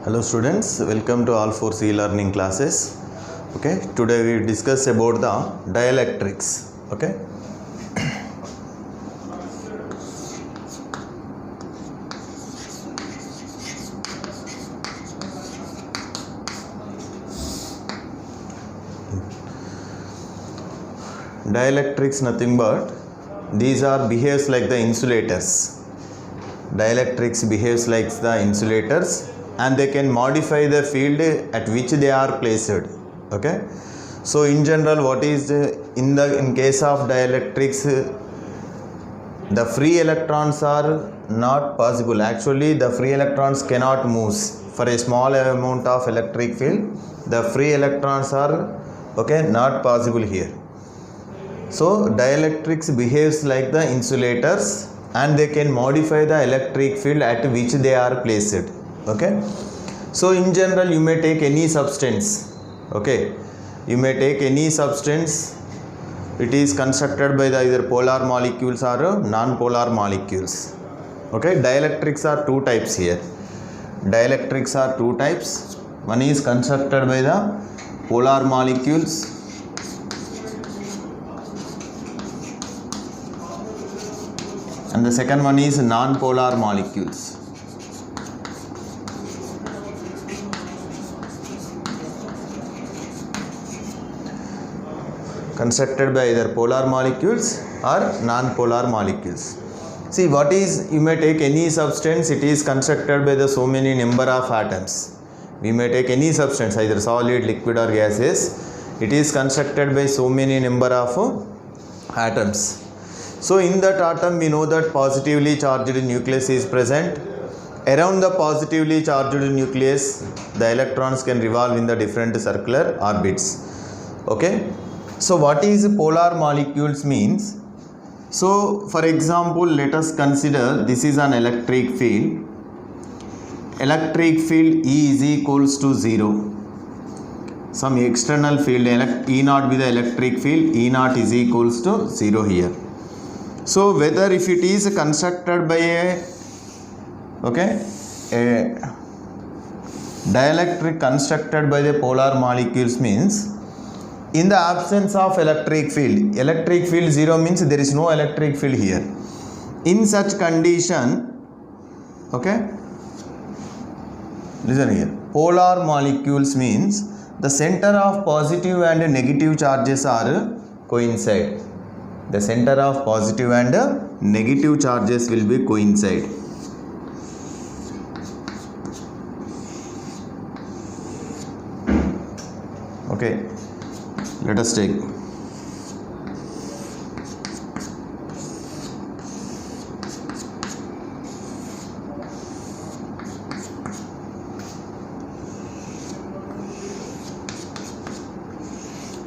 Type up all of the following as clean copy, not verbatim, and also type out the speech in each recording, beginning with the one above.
Hello students, welcome to all 4 C learning classes. Okay, today we discuss about the dielectrics. Okay, dielectrics nothing but these are behaves like the insulators. Dielectrics behaves like the insulators and they can modify the field at which they are placed. Okay, so in general what is in case of dielectrics, the free electrons are not possible. Actually the free electrons cannot move for a small amount of electric field. The free electrons are not possible here. So dielectrics behaves like the insulators and they can modify the electric field at which they are placed. Okay, so in general you may take any substance. Okay, you may take any substance. It is constructed by the either polar molecules or non-polar molecules. Okay, dielectrics are two types here. Dielectrics are two types. One is constructed by the polar molecules and the second one is non-polar molecules. Constructed by either polar molecules or non-polar molecules. See, what is, you may take any substance, it is constructed by the so many number of atoms. We may take any substance, either solid, liquid or gaseous, it is constructed by so many number of atoms. So in that atom we know that positively charged nucleus is present. Around the positively charged nucleus the electrons can revolve in the different circular orbits. Okay, so what is polar molecules means? So for example, let us consider this is an electric field. Electric field E is equals to 0. Some external field E naught with the electric field, E naught is equals to 0 here. So whether if it is constructed by a dielectric constructed by the polar molecules means in the absence of electric field 0 means there is no electric field here. In such condition, listen here, polar molecules means the center of positive and negative charges are coincide. The center of positive and negative charges will be coincide. Okay, let us take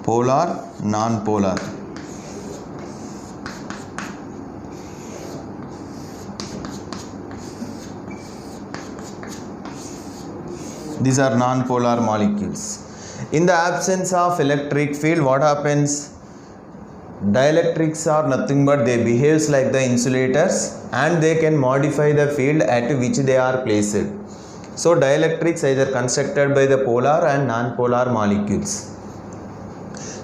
polar, non-polar. These are non-polar molecules. In the absence of electric field, what happens? Dielectrics are nothing but they behaves like the insulators and they can modify the field at which they are placed. So dielectrics either constructed by the polar and non-polar molecules.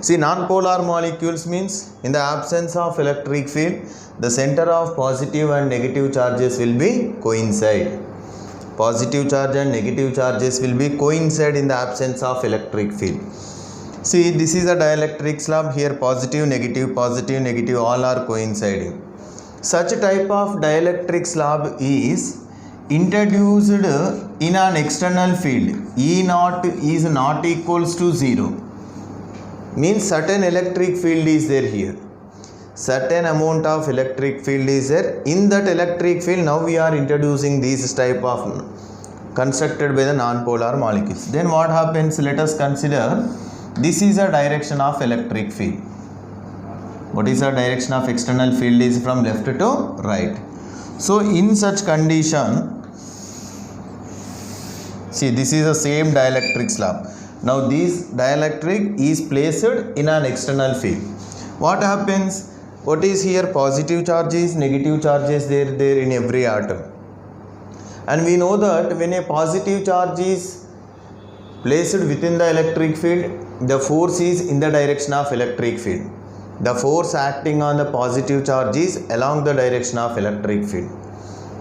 See, non-polar molecules means in the absence of electric field, the center of positive and negative charges will be coincide. Positive charge and negative charges will be coincide in the absence of electric field. See, this is a dielectric slab. Here positive, negative, all are coinciding. Such type of dielectric slab is introduced in an external field. E naught is not equals to 0. Means certain electric field is there here. Certain amount of electric field is there. In that electric field now we are introducing these type of constructed by the non-polar molecules. Then what happens? Let us consider this is a direction of electric field. What is the direction of external field is from left to right. So in such condition, see, this is the same dielectric slab. Now this dielectric is placed in an external field. What happens? What is here? Positive charges, negative charges there in every atom. And we know that when a positive charge is placed within the electric field, the force is in the direction of electric field. The force acting on the positive charge is along the direction of electric field,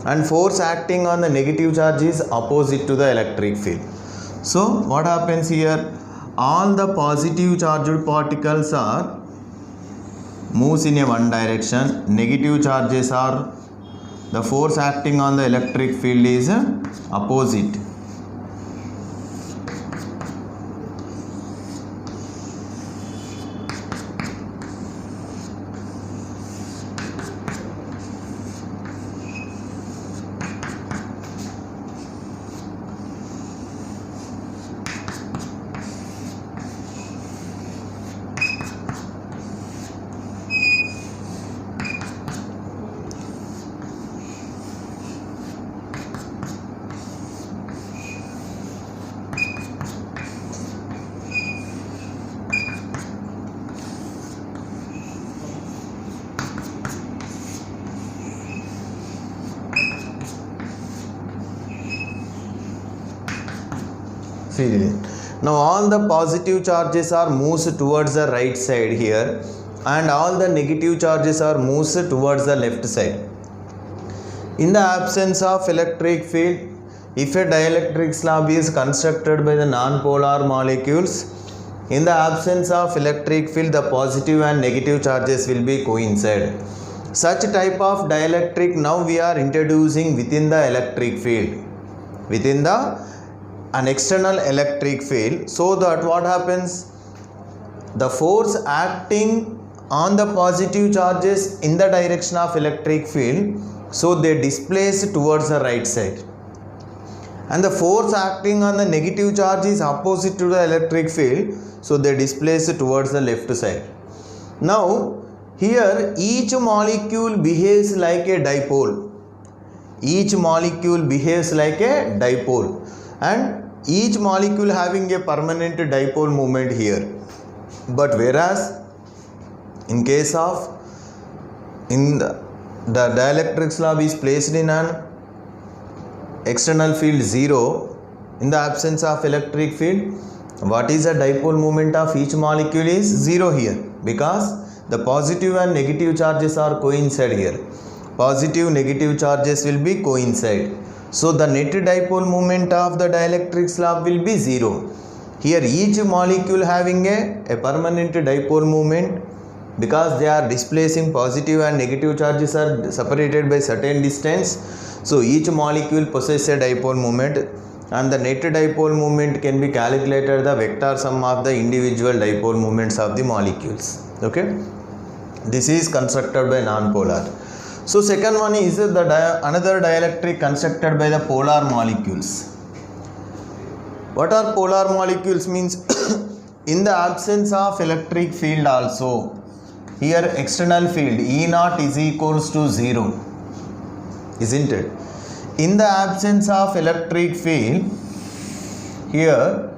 and force acting on the negative charge is opposite to the electric field. So what happens here? All the positive charged particles are moves in a one direction. Negative charges are, the force acting on the electric field is opposite. Now all the positive charges are moves towards the right side here, and all the negative charges are moves towards the left side. In the absence of electric field, if a dielectric slab is constructed by the non-polar molecules, in the absence of electric field, the positive and negative charges will be coincide. Such type of dielectric now we are introducing within the electric field, within an external electric field, so that what happens? The force acting on the positive charges in the direction of electric field, so they displace towards the right side, and the force acting on the negative charge is opposite to the electric field, so they displace towards the left side. Now here each molecule behaves like a dipole. Each molecule behaves like a dipole, and each molecule having a permanent dipole moment here. But whereas in case of the dielectric slab is placed in an external field 0, in the absence of electric field, what is the dipole moment of each molecule is 0 here, because the positive and negative charges are coincide here. Positive negative charges will be coincide. So the net dipole moment of the dielectric slab will be 0. Here each molecule having a permanent dipole moment, because they are displacing positive and negative charges are separated by certain distance. So each molecule possesses a dipole moment, and the net dipole moment can be calculated the vector sum of the individual dipole moments of the molecules. Okay, this is constructed by non-polar. So second one is another dielectric constructed by the polar molecules. What are polar molecules means? In the absence of electric field also, here external field E0 is equals to 0, isn't it? In the absence of electric field, here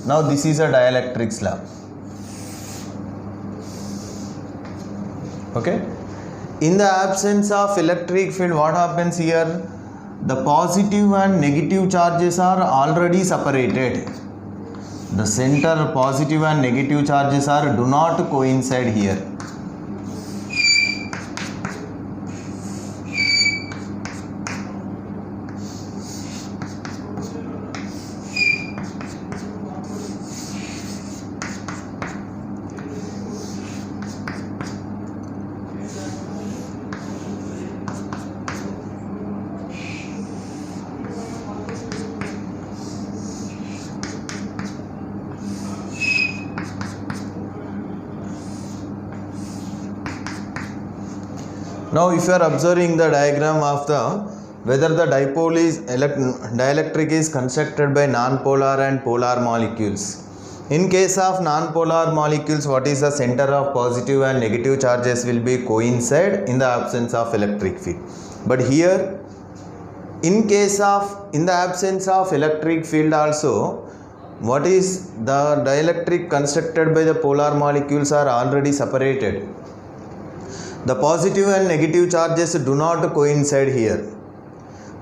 now this is a dielectric slab. Okay, in the absence of electric field, what happens here? The positive and negative charges are already separated. The center positive and negative charges do not coincide here. Now if you are observing the diagram of whether the dipole is dielectric is constructed by non-polar and polar molecules. In case of non-polar molecules, what is the center of positive and negative charges will be coincide in the absence of electric field. But here in the absence of electric field also, what is the dielectric constructed by the polar molecules are already separated. The positive and negative charges do not coincide here.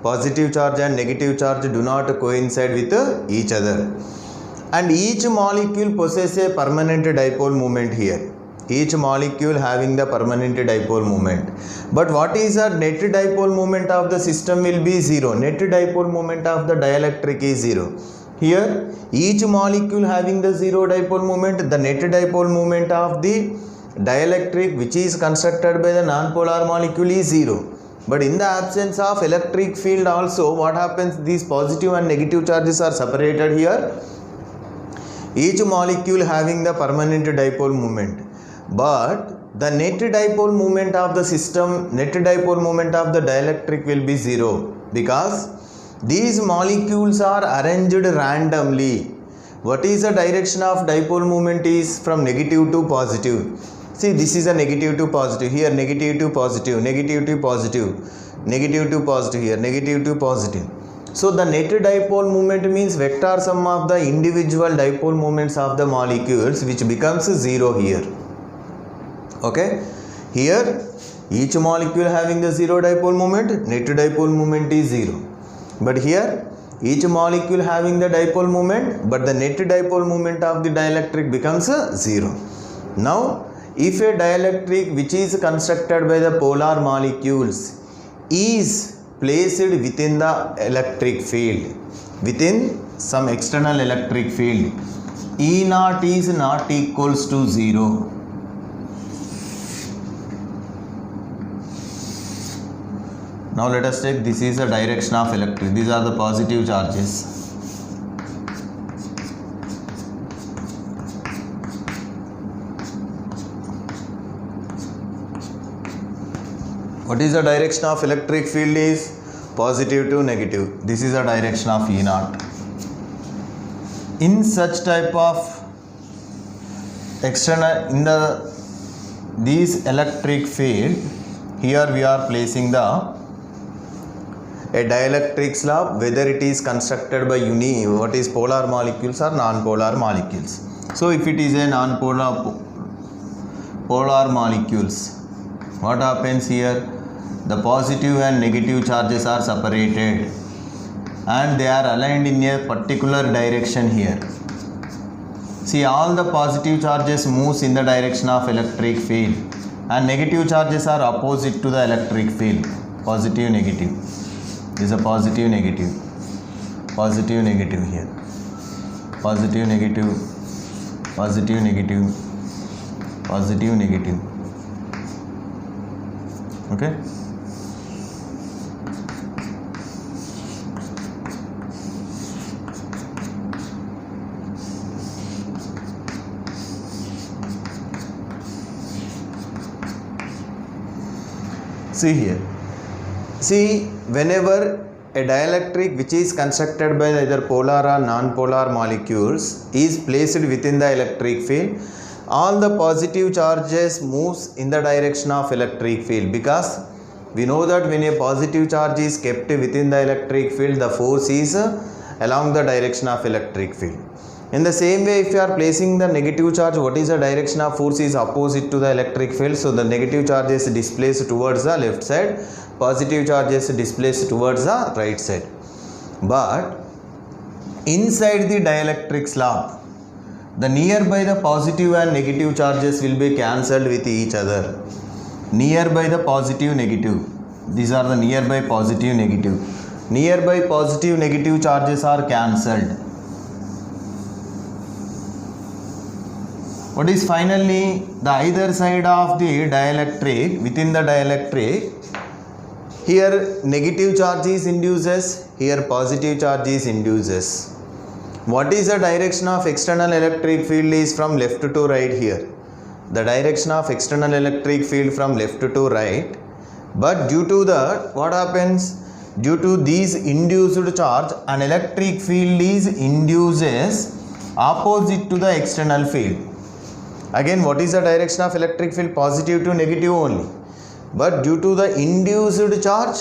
Positive charge and negative charge do not coincide with each other. And each molecule possesses a permanent dipole moment here. Each molecule having the permanent dipole moment. But what is the net dipole moment of the system will be 0. Net dipole moment of the dielectric is 0. Here each molecule having the 0 dipole moment, the net dipole moment of the dielectric which is constructed by the non-polar molecule is 0. But in the absence of electric field also, what happens? These positive and negative charges are separated here. Each molecule having the permanent dipole moment. But the net dipole moment of the system, net dipole moment of the dielectric will be 0. Because these molecules are arranged randomly. What is the direction of dipole moment is from negative to positive. See, this is a negative to positive, here negative to positive, negative to positive, negative to positive, here negative to positive. So the net dipole moment means vector sum of the individual dipole moments of the molecules, which becomes 0 here. Okay, here each molecule having the 0 dipole moment, net dipole moment is 0. But here each molecule having the dipole moment, but the net dipole moment of the dielectric becomes 0. Now if a dielectric which is constructed by the polar molecules is placed within the electric field, within some external electric field, E naught is not equals to 0. Now let us take, this is the direction of electric, these are the positive charges. What is the direction of electric field is positive to negative. This is the direction of E naught. In such type of external, in these electric field, here we are placing a dielectric slab, whether it is constructed by what is polar molecules or non-polar molecules. So if it is a non-polar polar molecules, what happens here? The positive and negative charges are separated and they are aligned in a particular direction here. See, all the positive charges moves in the direction of electric field and negative charges are opposite to the electric field. Positive, negative. This is a positive, negative. Positive, negative here. Positive, negative. Positive, negative. Positive, negative. Okay. See here. See, whenever a dielectric which is constructed by either polar or non-polar molecules is placed within the electric field, all the positive charges moves in the direction of electric field, because we know that when a positive charge is kept within the electric field, the force is along the direction of electric field. In the same way, if you are placing the negative charge, what is the direction of force is opposite to the electric field. So the negative charge is displaced towards the left side, positive charge is displaced towards the right side. But inside the dielectric slab, the nearby the positive and negative charges will be cancelled with each other. Nearby the positive, negative. These are the nearby positive, negative. Nearby positive, negative charges are cancelled. What is finally the either side of the dielectric, within the dielectric, here negative charge is induces, here positive charge is induces. What is the direction of external electric field is from left to right here. The direction of external electric field from left to right. But due to that, what happens? Due to these induced charge, an electric field is induces opposite to the external field. Again, what is the direction of electric field? Positive to negative only. But due to the induced charge,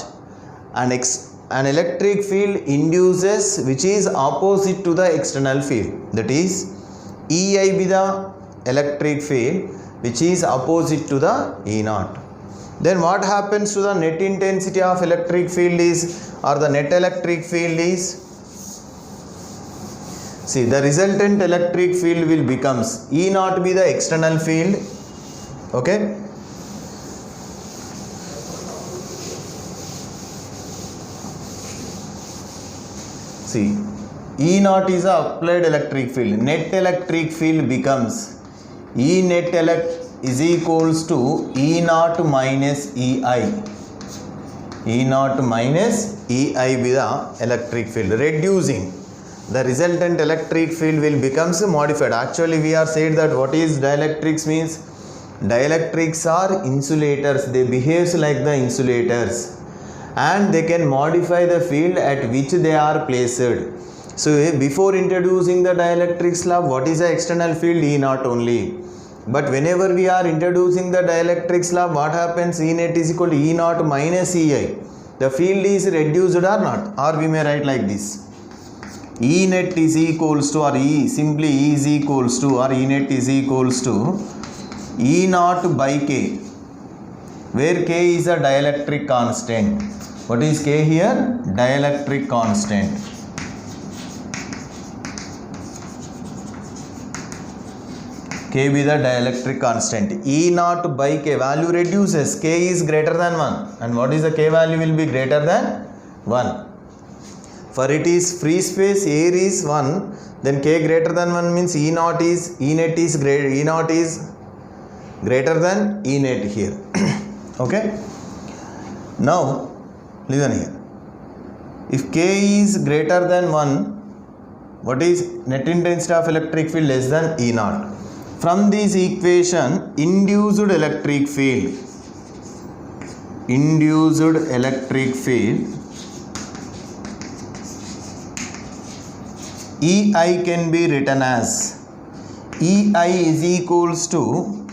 an electric field induces which is opposite to the external field. That is, EI be the electric field which is opposite to the E naught. Then what happens to the net intensity of electric field is, or the net electric field is, see, the resultant electric field will becomes E naught be the external field, okay. See, E naught is a applied electric field. Net electric field becomes E net is equals to E naught minus EI. E naught minus EI be the electric field, reducing. The resultant electric field will becomes modified. Actually, we are said that what is dielectrics means. Dielectrics are insulators. They behave like the insulators, and they can modify the field at which they are placed. So, before introducing the dielectrics law, what is the external field? E naught only. But whenever we are introducing the dielectrics law, what happens? E net is equal to E naught minus EI. The field is reduced or not? Or we may write like this. E net is equals to, or E, simply E is equals to, or E net is equals to E naught by K, where K is a dielectric constant. What is K here? Dielectric constant. K be the dielectric constant. E naught by K, value reduces. K is greater than 1. And what is the K value will be greater than 1. For it is free space, air is 1, then K greater than 1 means E naught is, E net is greater, E naught is greater than E net here. Okay. Now, listen here. If K is greater than 1, what is net intensity of electric field? Less than E naught. From this equation, induced electric field EI can be written as EI is equals to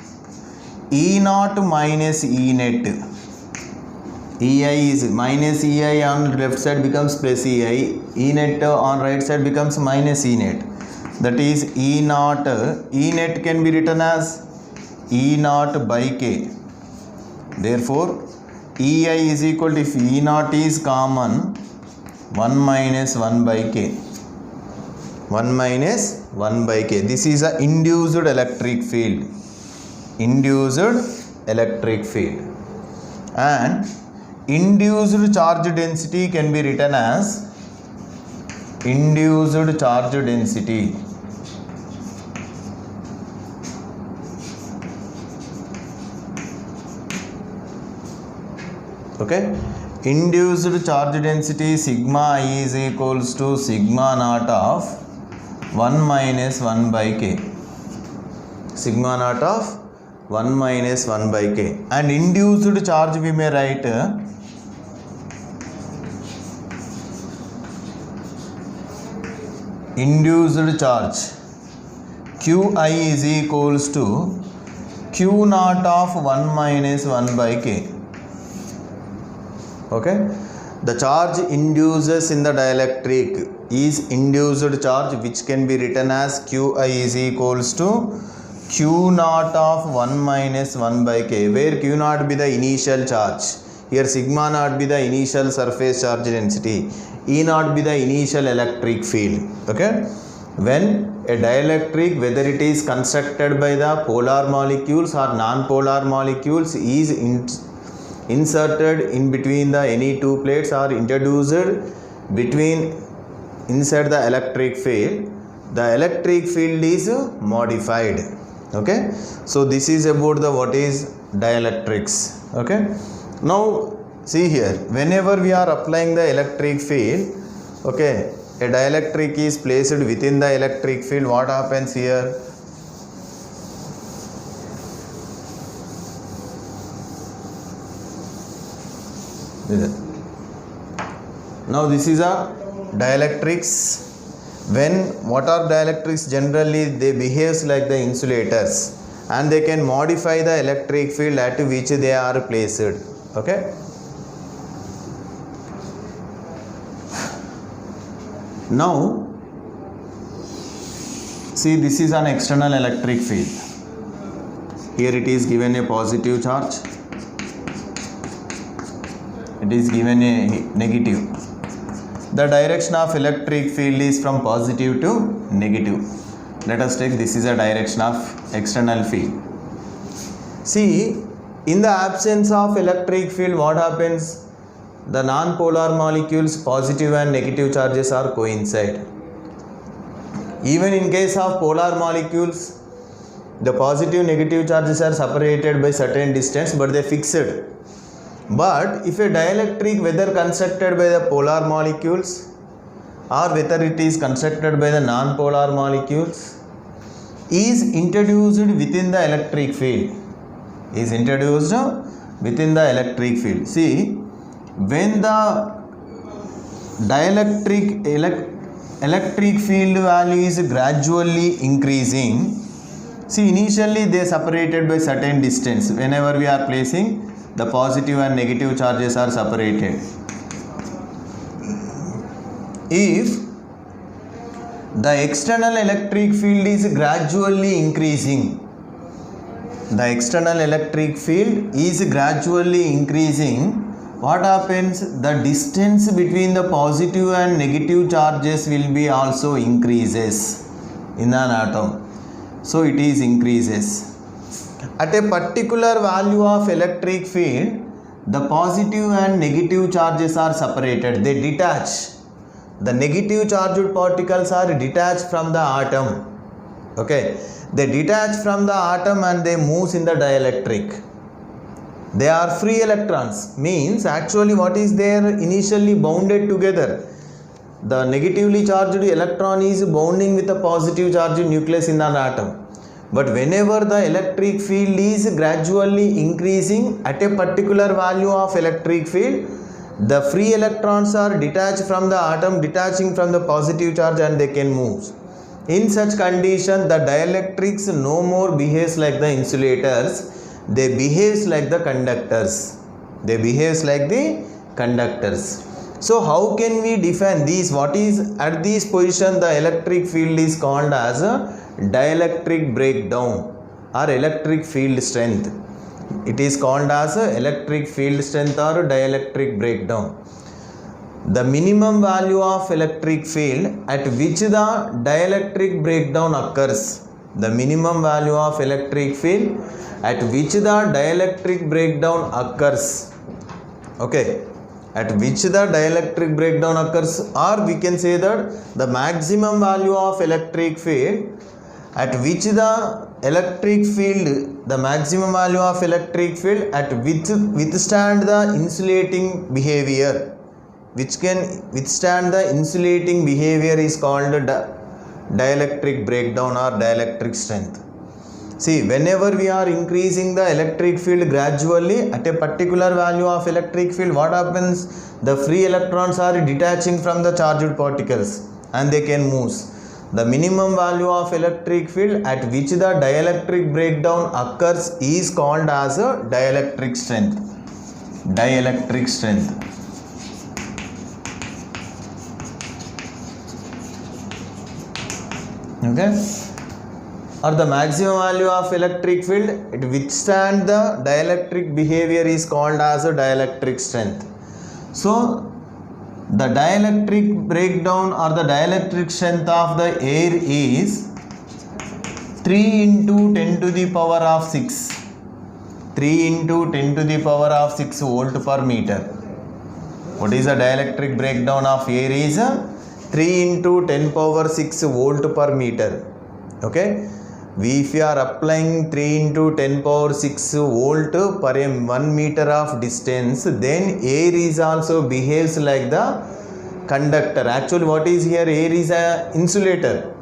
E naught minus E net. EI is minus EI on left side becomes plus EI. E net on right side becomes minus E net. That is E naught. E net can be written as E naught by K. Therefore, EI is equal to, if E naught is common, 1 minus 1 by K. 1 minus 1 by K. This is a induced electric field. Induced electric field. And induced charge density can be written as induced charge density. Okay. Induced charge density sigma I is equals to sigma naught of 1 minus 1 by K. Sigma naught of 1 minus 1 by K. And induced charge we may write induced charge Qi is equals to Q naught of 1 minus 1 by K. Okay. The charge induces in the dielectric is induced charge, which can be written as Qi is equals to Q naught of 1 minus 1 by K, where Q naught be the initial charge. Here sigma naught be the initial surface charge density. E naught be the initial electric field. Okay. When a dielectric, whether it is constructed by the polar molecules or non-polar molecules, is inserted in between the any two plates or introduced between inside the electric field, the electric field is modified. Okay. So this is about the what is dielectrics. Okay. Now see here, whenever we are applying the electric field, okay, a dielectric is placed within the electric field, what happens here? Now this is a dielectrics. When what are dielectrics? Generally they behave like the insulators, and they can modify the electric field at which they are placed. Okay. Now see, this is an external electric field. Here it is given a positive charge. it is given a negative. The direction of electric field is from positive to negative. Let us take this is a direction of external field. See, in the absence of electric field, what happens? The non-polar molecules, positive and negative charges are coincide. Even in case of polar molecules, the positive negative charges are separated by certain distance, but they fixed. But if a dielectric, whether constructed by the polar molecules or whether it is constructed by the non-polar molecules, is introduced within the electric field. Is introduced within the electric field. See, when the dielectric electric field value is gradually increasing, see, initially they separated by certain distance. Whenever we are placing, the positive and negative charges are separated. If the external electric field is gradually increasing, the external electric field is gradually increasing, what happens? The distance between the positive and negative charges will be also increases in an atom. So it is increases. At a particular value of electric field, the positive and negative charges are separated. They detach. The negative charged particles are detached from the atom. Okay. They detach from the atom and they move in the dielectric. They are free electrons. Means actually what is there initially bounded together. The negatively charged electron is bonding with a positive charged nucleus in an atom. But whenever the electric field is gradually increasing at a particular value of electric field, the free electrons are detached from the atom, detaching from the positive charge, and they can move. In such condition, the dielectrics no more behaves like the insulators, they behaves like the conductors. They behaves like the conductors. So how can we define these? What is at this position the electric field is called as a dielectric breakdown or electric field strength. It is called as a electric field strength or dielectric breakdown. The minimum value of electric field at which the dielectric breakdown occurs. The minimum value of electric field at which the dielectric breakdown occurs. Okay. At which the dielectric breakdown occurs, or we can say that the maximum value of electric field at which the electric field, the maximum value of electric field at which withstand the insulating behavior, which can withstand the insulating behavior is called dielectric breakdown or dielectric strength. See, whenever we are increasing the electric field gradually at a particular value of electric field, what happens? The free electrons are detaching from the charged particles and they can move. The minimum value of electric field at which the dielectric breakdown occurs is called as a dielectric strength. Dielectric strength. Okay. Or the maximum value of electric field, it withstand the dielectric behavior is called as a dielectric strength. So the dielectric breakdown or the dielectric strength of the air is 3 into 10 to the power of 6. 3 into 10 to the power of 6 volt per meter. What is the dielectric breakdown of air is 3 into 10 power 6 volt per meter. Okay. If we are applying 3 into 10 power 6 volt per 1 meter of distance, then air is also behaves like the conductor. Actually what is here? Air is a insulator.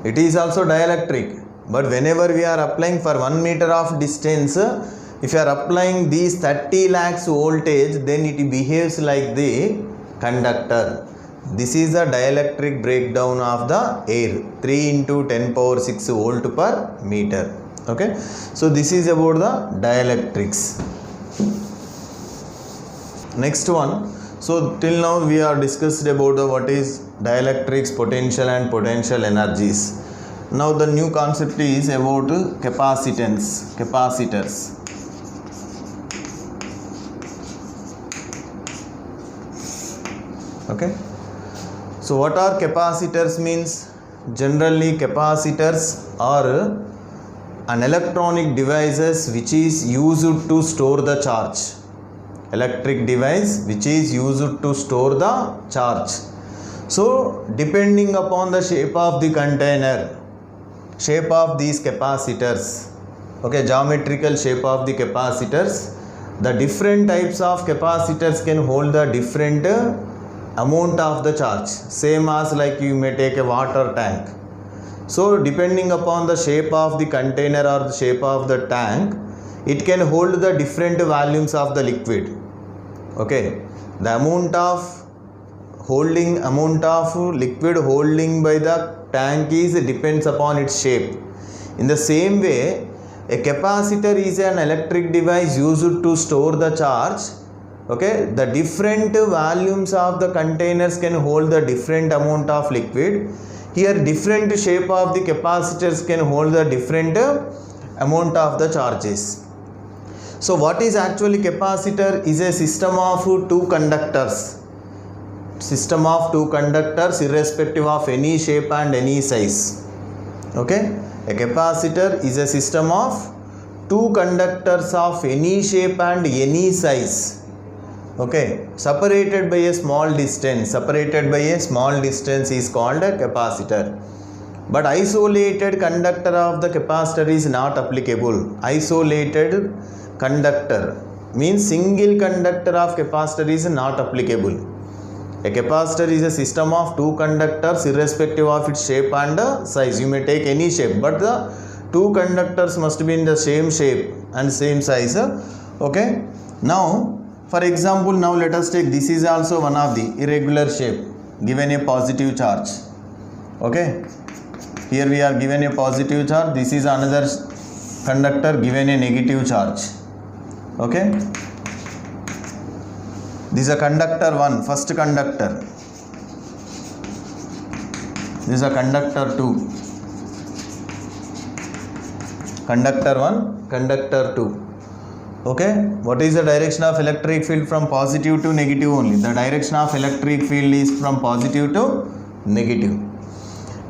It is also dielectric. But whenever we are applying for 1 meter of distance, if you are applying these 30 lakhs voltage, then it behaves like the conductor. This is the dielectric breakdown of the air, 3 into 10 power 6 volt per meter. Okay. So this is about the dielectrics. Next one. So till now we are discussed about what is dielectrics, potential and potential energies. Now the new concept is about capacitance, capacitors. Okay, so what are capacitors means? Generally capacitors are an electronic devices which is used to store the charge. Electric device which is used to store the charge. So depending upon the shape of the container, shape of these capacitors, okay, geometrical shape of the capacitors, the different types of capacitors can hold the different amount of the charge, same as like you may take a water tank. So depending upon the shape of the container or the shape of the tank, it can hold the different volumes of the liquid. Okay, the amount of liquid holding by the tank is depends upon its shape. In the same way, a capacitor is an electric device used to store the charge. Okay, the different volumes of the containers can hold the different amount of liquid. Here different shape of the capacitors can hold the different amount of the charges. So what is actually capacitor? Is a system of two conductors. System of two conductors irrespective of any shape and any size. Okay, a capacitor is a system of two conductors of any shape and any size. Okay, separated by a small distance is called a capacitor. But isolated conductor of the capacitor is not applicable. Isolated conductor means single conductor of capacitor is not applicable. A capacitor is a system of two conductors irrespective of its shape and size. You may take any shape, but the two conductors must be in the same shape and same size. Okay, now for example, now let us take, this is also one of the irregular shape given a positive charge. Okay, here we are given a positive charge, this is another conductor given a negative charge. Okay, this is a conductor 1, first conductor. This is a conductor 2. Conductor 1, conductor 2. Okay, what is the direction of electric field? From positive to negative only. The direction of electric field is from positive to negative.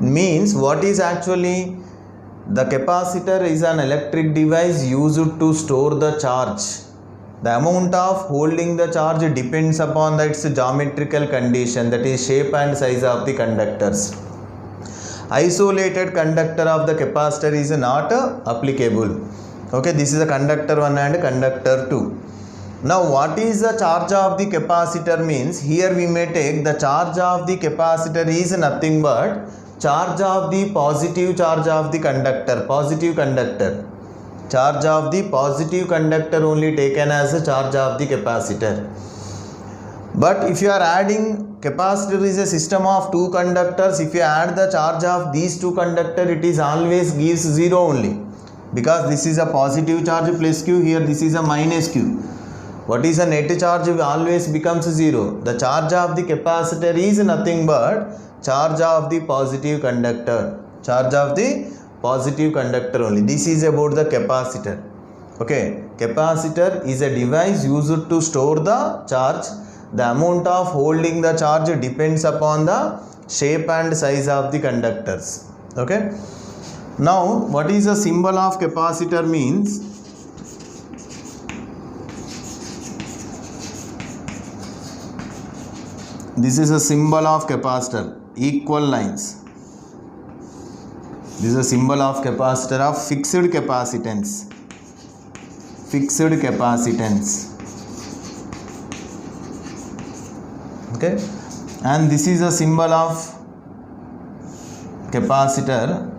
Means what is actually, the capacitor is an electric device used to store the charge. The amount of holding the charge depends upon its geometrical condition, that is shape and size of the conductors. Isolated conductor of the capacitor is not applicable. Okay, this is a conductor 1 and conductor 2. Now what is the charge of the capacitor means? Here we may take the charge of the capacitor is nothing but charge of the positive charge of the conductor, positive conductor. Charge of the positive conductor only taken as a charge of the capacitor. But if you are adding, capacitor is a system of two conductors, if you add the charge of these two conductors, it is always gives 0 only. Because this is a positive charge plus Q, here this is a minus Q. What is a net charge? Always becomes 0. The charge of the capacitor is nothing but charge of the positive conductor. Charge of the positive conductor only. This is about the capacitor. Okay, capacitor is a device used to store the charge. The amount of holding the charge depends upon the shape and size of the conductors. Okay, now what is the symbol of capacitor means? This is a symbol of capacitor, equal lines. This is a symbol of capacitor of fixed capacitance. Fixed capacitance. Okay, and this is a symbol of capacitor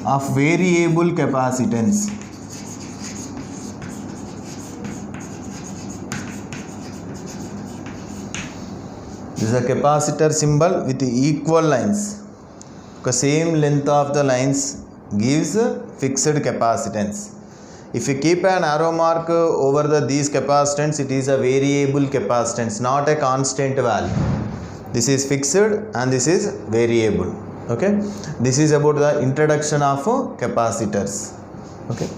of variable capacitance. This is a capacitor symbol with equal lines. The same length of the lines gives fixed capacitance. If you keep an arrow mark over these capacitance, it is a variable capacitance, not a constant value. This is fixed and this is variable. Okay, this is about the introduction of capacitors. Okay.